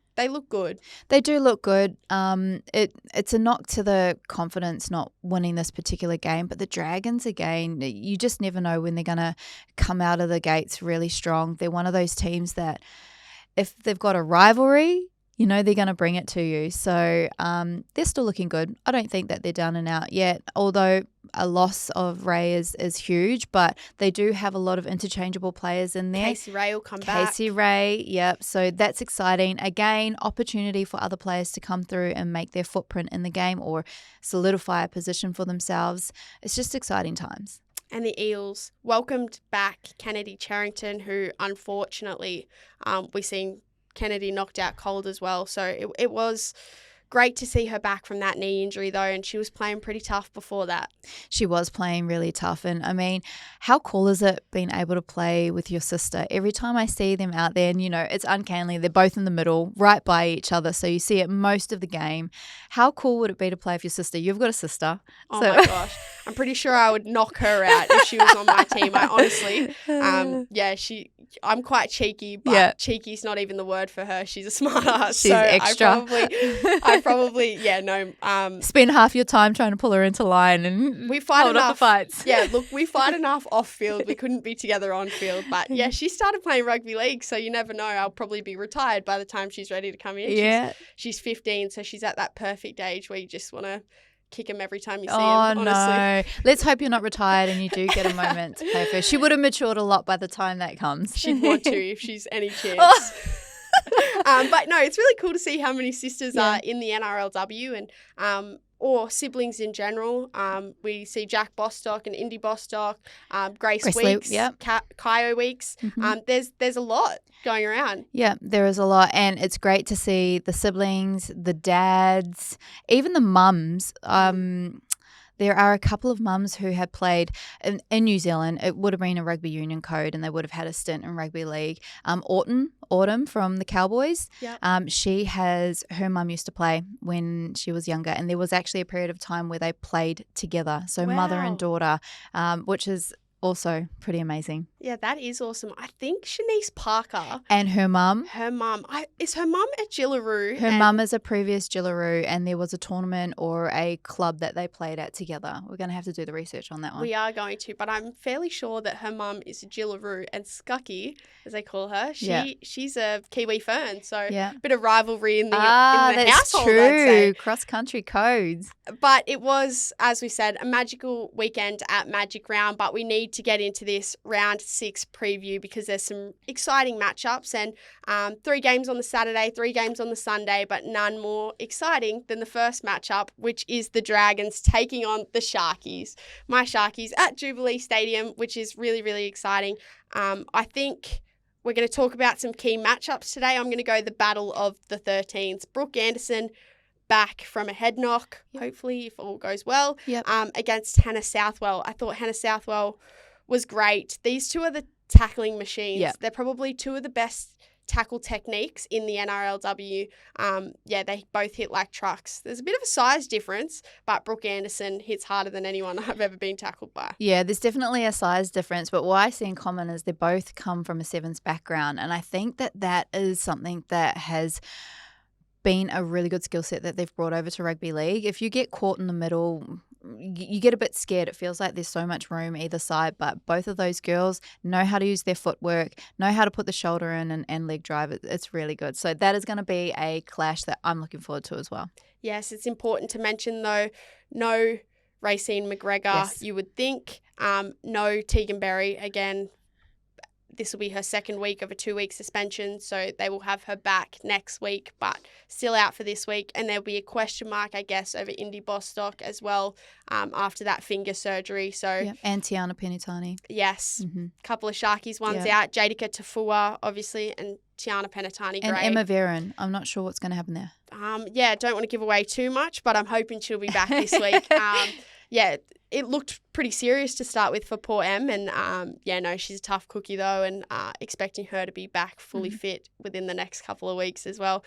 good. They do look good. It's a knock to the confidence not winning this particular game, but the Dragons, again, you just never know when they're going to come out of the gates really strong. They're one of those teams that if they've got a rivalry, you know they're going to bring it to you. So they're still looking good. I don't think that they're down and out yet, although a loss of Ray is huge, but they do have a lot of interchangeable players in there. Casey Ray will come back. Casey Ray, yep. So that's exciting. Again, opportunity for other players to come through and make their footprint in the game or solidify a position for themselves. It's just exciting times. And the Eels welcomed back Kennedy Charrington, who unfortunately we seen Kennedy knocked out cold as well. So it was great to see her back from that knee injury though, and she was playing pretty tough before that. She was playing really tough, and I mean, how cool is it being able to play with your sister? Every time I see them out there, and you know, it's uncanny, they're both in the middle, right by each other, so you see it most of the game. How cool would it be to play with your sister? You've got a sister. Oh my gosh. I'm pretty sure I would knock her out if she was on my team. I honestly, I'm quite cheeky, but cheeky's not even the word for her. She's a smart ass. She's extra. I probably, spend half your time trying to pull her into line and we fight hold enough off the fights. Yeah, look, we fight enough off field. We couldn't be together on field. But yeah, she started playing rugby league, so you never know. I'll probably be retired by the time she's ready to come in. Yeah. She's 15, so she's at that perfect age where you just want to kick him every time you see him, honestly. No. Let's hope you're not retired and you do get a moment to play for her. She would have matured a lot by the time that comes. She'd want to if she's any chance. But no, it's really cool to see how many sisters are in the NRLW and or siblings in general. We see Jack Bostock and Indy Bostock, Grace Weeks, Kyo Weeks. Mm-hmm. There's a lot going around. Yeah, there is a lot, and it's great to see the siblings, the dads, even the mums. There are a couple of mums who had played in New Zealand. It would have been a rugby union code and they would have had a stint in rugby league. Autumn from the Cowboys. Yep. Her mum used to play when she was younger, and there was actually a period of time where they played together. So mother and daughter, which is also pretty amazing. Yeah, that is awesome. I think Shanice Parker. And her mum. Is her mum a Jillaroo? Her mum is a previous Jillaroo, and there was a tournament or a club that they played at together. We're going to have to do the research on that one. We are going to, but I'm fairly sure that her mum is a Jillaroo, and Scucky, as they call her, she's a Kiwi Fern. So a bit of rivalry in the household, true. I'd say. Cross-country codes. But it was, as we said, a magical weekend at Magic Round, but we need to get into this round 6 preview because there's some exciting matchups and 3 games on the Saturday, 3 games on the Sunday, but none more exciting than the first matchup, which is the Dragons taking on the Sharkies. My Sharkies at Jubilee Stadium, which is really, really exciting. I think we're going to talk about some key matchups today. I'm going to go the battle of the 13s. Brooke Anderson back from a head knock, hopefully, if all goes well, against Hannah Southwell. I thought Hannah Southwell was great. These two are the tackling machines. Yep. They're probably two of the best tackle techniques in the NRLW. They both hit like trucks. There's a bit of a size difference, but Brooke Anderson hits harder than anyone I've ever been tackled by. Yeah, there's definitely a size difference, but what I see in common is they both come from a sevens background, and I think that is something that has been a really good skill set that they've brought over to rugby league. If you get caught in the middle you get a bit scared. It feels like there's so much room either side, but both of those girls know how to use their footwork, know how to put the shoulder in and leg drive. It's really good. So that is going to be a clash that I'm looking forward to as well. Yes, it's important to mention, though, no Racine McGregor, Yes. you would think. No Tegan Berry. Again, this will be her second week of a 2-week suspension, so they will have her back next week, but still out for this week. And there'll be a question mark, I guess, over Indy Bostock as well after that finger surgery. So Yeah. And Tiana Penitani. yes, Mm-hmm. couple of Sharkies ones out. Jadika Tafua, obviously, and Tiana Penitani And Gray. Emma Veron. I'm not sure what's going to happen there. Don't want to give away too much, but I'm hoping she'll be back this week. It looked pretty serious to start with for poor Em, and she's a tough cookie though, and expecting her to be back fully fit within the next couple of weeks as well.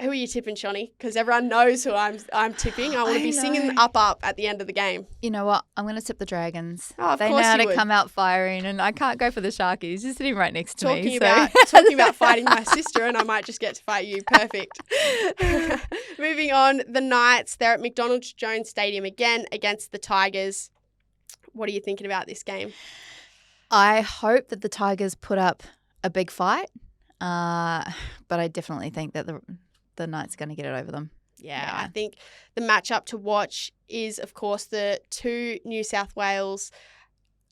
Who are you tipping, Shonny? Because everyone knows who I'm tipping. I want to be singing up at the end of the game. You know what? I'm going to tip the Dragons. Oh, of they course know how you to would. come out firing, and I can't go for the Sharkies. You're sitting right next to me. Talking about fighting my sister, and I might just get to fight you. Perfect. Moving on, the Knights. They're at McDonald Jones Stadium again against the Tigers. What are you thinking about this game? I hope that the Tigers put up a big fight, but I definitely think that the Knights are going to get it over them. Yeah, I think the matchup to watch is, of course, the two New South Wales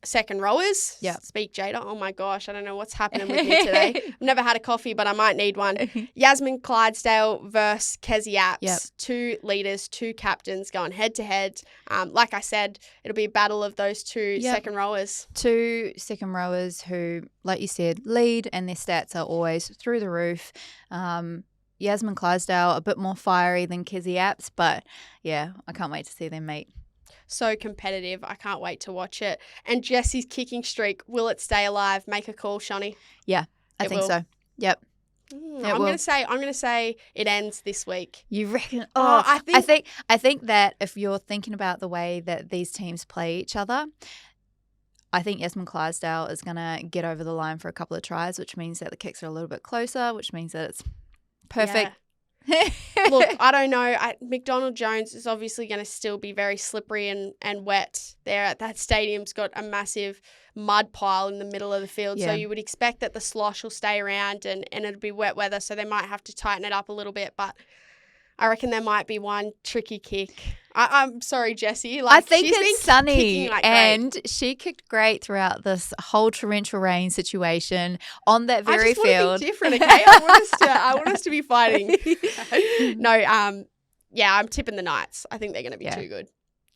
second rowers. Yeah. Speak Jada. Oh my gosh, I don't know what's happening with me today. I've never had a coffee, but I might need one. Yasmin Clydesdale versus Kezzy Apps. Yep. Two leaders, two captains going head to head. Like I said, it'll be a battle of those two second rowers. Two second rowers who, like you said, lead, and their stats are always through the roof. Yasmin Clydesdale a bit more fiery than Kezzy Apps, but yeah, I can't wait to see them meet. So competitive. I can't wait to watch it. And Jessie's kicking streak, will it stay alive? Make a call, Shonny. Yeah, I think so. Yep. I'm going to say it ends this week. You reckon? Oh, I think that if you're thinking about the way that these teams play each other, I think Yasmin Clydesdale is going to get over the line for a couple of tries, which means that the kicks are a little bit closer, which means that it's perfect. Yeah. Look, I don't know. McDonald Jones is obviously going to still be very slippery and wet there at that stadium's got a massive mud pile in the middle of the field. Yeah. So you would expect that the slosh will stay around and it'll be wet weather. So they might have to tighten it up a little bit. But I reckon there might be one tricky kick. I'm sorry, Jessie. I think it's sunny, like and she kicked great throughout this whole torrential rain situation on that very field. I just want to be different, okay? I want us to be fighting. No, I'm tipping the Knights. I think they're going to be too good.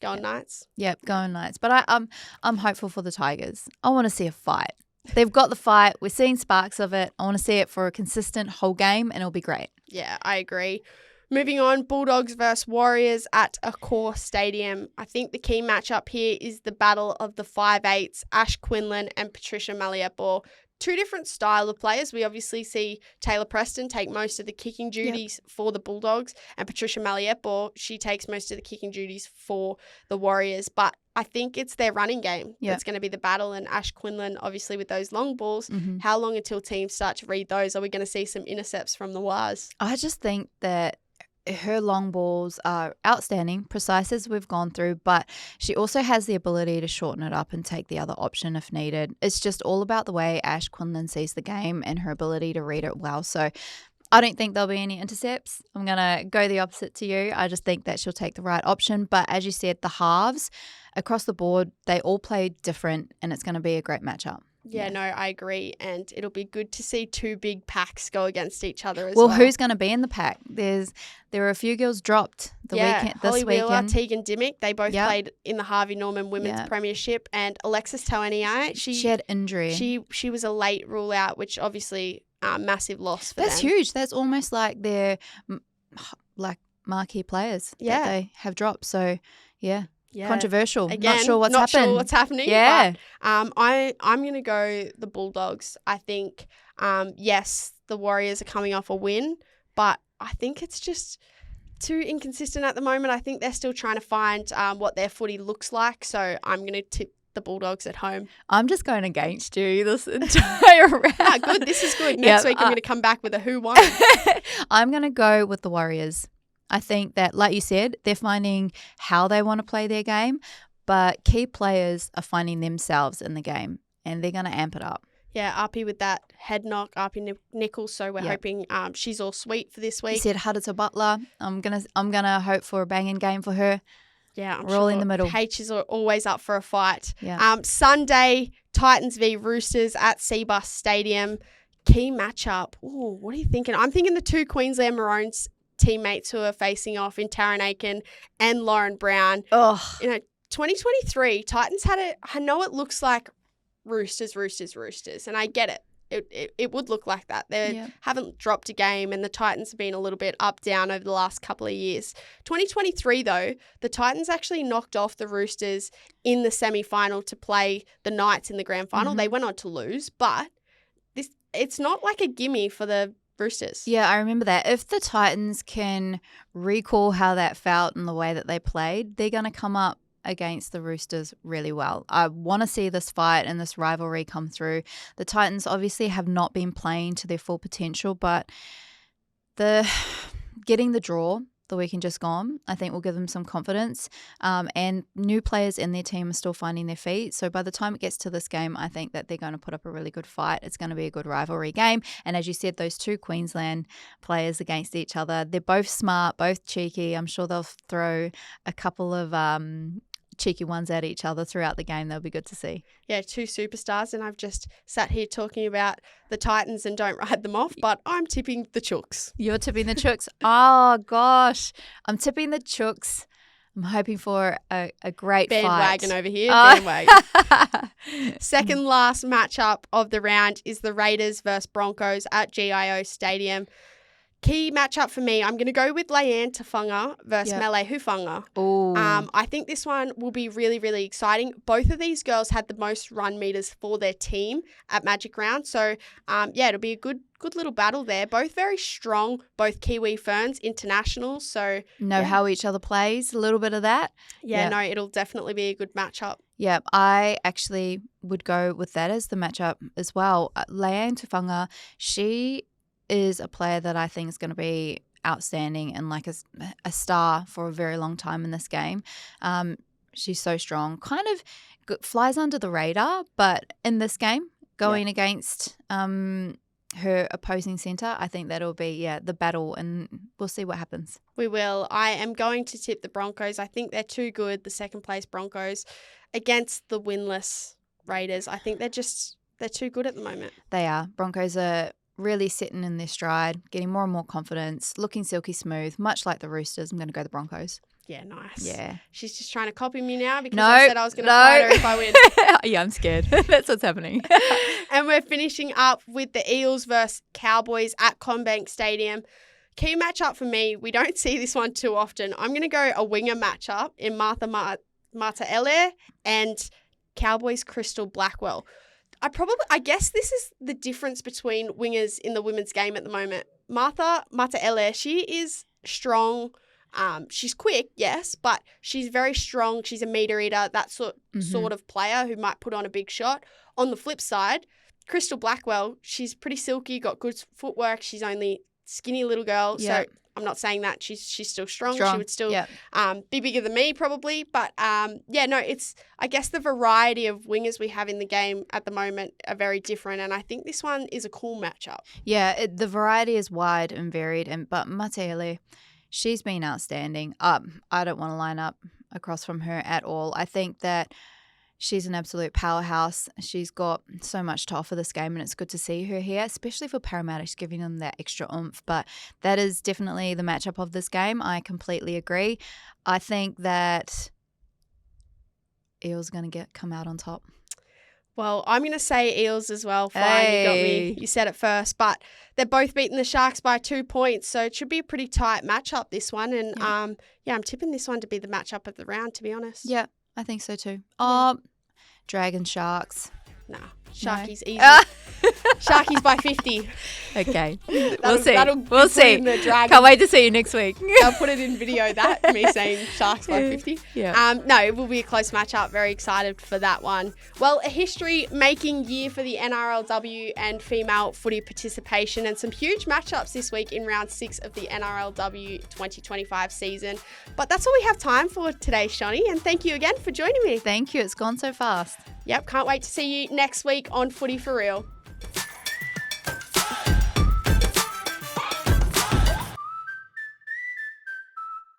Going Knights. Yep, going Knights. But I'm hopeful for the Tigers. I want to see a fight. They've got the fight. We're seeing sparks of it. I want to see it for a consistent whole game, and it'll be great. Yeah, I agree. Moving on, Bulldogs versus Warriors at Accor Stadium. I think the key matchup here is the battle of the 5'8", Ash Quinlan and Patricia Maliepo. Two different style of players. We obviously see Taylor Preston take most of the kicking duties for the Bulldogs, and Patricia Maliepo, she takes most of the kicking duties for the Warriors. But I think it's their running game that's going to be the battle, and Ash Quinlan, obviously with those long balls, how long until teams start to read those? Are we going to see some intercepts from the Wars? I just think that her long balls are outstanding, precise as we've gone through, but she also has the ability to shorten it up and take the other option if needed. It's just all about the way Ash Quinlan sees the game and her ability to read it well. So I don't think there'll be any intercepts. I'm going to go the opposite to you. I just think that she'll take the right option. But as you said, the halves across the board, they all play different, and it's going to be a great matchup. Yeah, no, I agree. And it'll be good to see two big packs go against each other as well. Well, who's going to be in the pack? There are a few girls dropped Holly this Wheeler, weekend. Tegan Dimmick, they both played in the Harvey Norman Women's Premiership. And Alexis Taueniai, she had injury. She was a late rule out, which obviously massive loss for That's them. huge. That's almost like their marquee players that they have dropped. So, yeah. Controversial. Again, not sure what's happening. Yeah. But, I'm going to go the Bulldogs. I think, yes, the Warriors are coming off a win, but I think it's just too inconsistent at the moment. I think they're still trying to find what their footy looks like. So I'm going to tip the Bulldogs at home. I'm just going against you this entire round. Good. This is good. Next week I'm going to come back with a who won. I'm going to go with the Warriors. I think that, like you said, they're finding how they want to play their game, but key players are finding themselves in the game, and they're going to amp it up. Yeah, Arpie with that head knock, Arpie Nichols. So we're hoping she's all sweet for this week. You said Huddersfield Butler. I'm gonna hope for a banging game for her. Yeah, we're all in the middle. H is always up for a fight. Yeah. Sunday, Titans v Roosters at Seabus Stadium. Key matchup. Ooh, what are you thinking? I'm thinking the two Queensland Maroons teammates who are facing off in Taryn Aiken and Lauren Brown. Oh, 2023 Titans I know it looks like Roosters, and I get it. It would look like that. They haven't dropped a game, and the Titans have been a little bit up, down over the last couple of years. 2023, though, the Titans actually knocked off the Roosters in the semi-final to play the Knights in the grand final. Mm-hmm. They went on to lose, but it's not like a gimme for the Roosters. Yeah, I remember that. If the Titans can recall how that felt and the way that they played, they're going to come up against the Roosters really well. I want to see this fight and this rivalry come through. The Titans obviously have not been playing to their full potential, but getting the draw the weekend just gone, I think will give them some confidence. And new players in their team are still finding their feet. So by the time it gets to this game, I think that they're going to put up a really good fight. It's going to be a good rivalry game. And as you said, those two Queensland players against each other, they're both smart, both cheeky. I'm sure they'll throw a couple of cheeky ones at each other throughout the game. They'll be good to see. Yeah, two superstars, and I've just sat here talking about the Titans and don't write them off, but I'm tipping the Chooks. You're tipping the Chooks? Oh, gosh. I'm tipping the Chooks. I'm hoping for a great bandwagon fight. Over here. Bandwagon. Second last matchup of the round is the Raiders versus Broncos at GIO Stadium. Key matchup for me, I'm going to go with Leanne Tafunga versus Mele Hufanga. I think this one will be really, really exciting. Both of these girls had the most run meters for their team at Magic Round. So, it'll be a good little battle there. Both very strong, both Kiwi Ferns, internationals. So know how each other plays, a little bit of that. No, it'll definitely be a good matchup. Yeah, I actually would go with that as the matchup as well. Leanne Tafunga, she is a player that I think is going to be outstanding and like a star for a very long time in this game. She's so strong, kind of flies under the radar, but in this game, going against her opposing centre, I think that'll be the battle, and we'll see what happens. We will. I am going to tip the Broncos. I think they're too good, the second place Broncos, against the winless Raiders. I think they're too good at the moment. They are. Broncos are really sitting in their stride, getting more and more confidence, looking silky smooth, much like the Roosters. I'm going to go the Broncos. Yeah, nice. Yeah. She's just trying to copy me now because I said I was going to fight her if I win. Yeah, I'm scared. That's what's happening. And we're finishing up with the Eels versus Cowboys at CommBank Stadium. Key matchup for me, we don't see this one too often. I'm going to go a winger matchup in Martha Ele and Cowboys Crystal Blackwell. I guess this is the difference between wingers in the women's game at the moment. Martha Ele, she is strong. She's quick, yes, but she's very strong. She's a meter eater, that sort of player who might put on a big shot. On the flip side, Crystal Blackwell, she's pretty silky, got good footwork. She's only skinny little girl, so I'm not saying that she's still strong. She would still be bigger than me probably. But, it's, I guess, the variety of wingers we have in the game at the moment are very different. And I think this one is a cool matchup. Yeah, the variety is wide and varied. But Matele, she's been outstanding. I don't want to line up across from her at all. I think that she's an absolute powerhouse. She's got so much to offer this game, and it's good to see her here, especially for Parramatta. She's giving them that extra oomph. But that is definitely the matchup of this game. I completely agree. I think that Eels going to come out on top. Well, I'm going to say Eels as well. Fine, You got me. You said it first. But they're both beating the Sharks by 2 points, so it should be a pretty tight matchup, this one. And, I'm tipping this one to be the matchup of the round, to be honest. Yeah, I think so too. Dragon Sharks. Nah, Sharkies easy. Sharkies by 50. Okay. We'll see. We'll We'll see. Can't wait to see you next week. I'll put it in video, me saying Sharks by 50. Yeah. No, it will be a close matchup. Very excited for that one. Well, a history-making year for the NRLW and female footy participation, and some huge matchups this week in round 6 of the NRLW 2025 season. But that's all we have time for today, Shonny, and thank you again for joining me. Thank you. It's gone so fast. Yep, can't wait to see you next week on Footy For Real.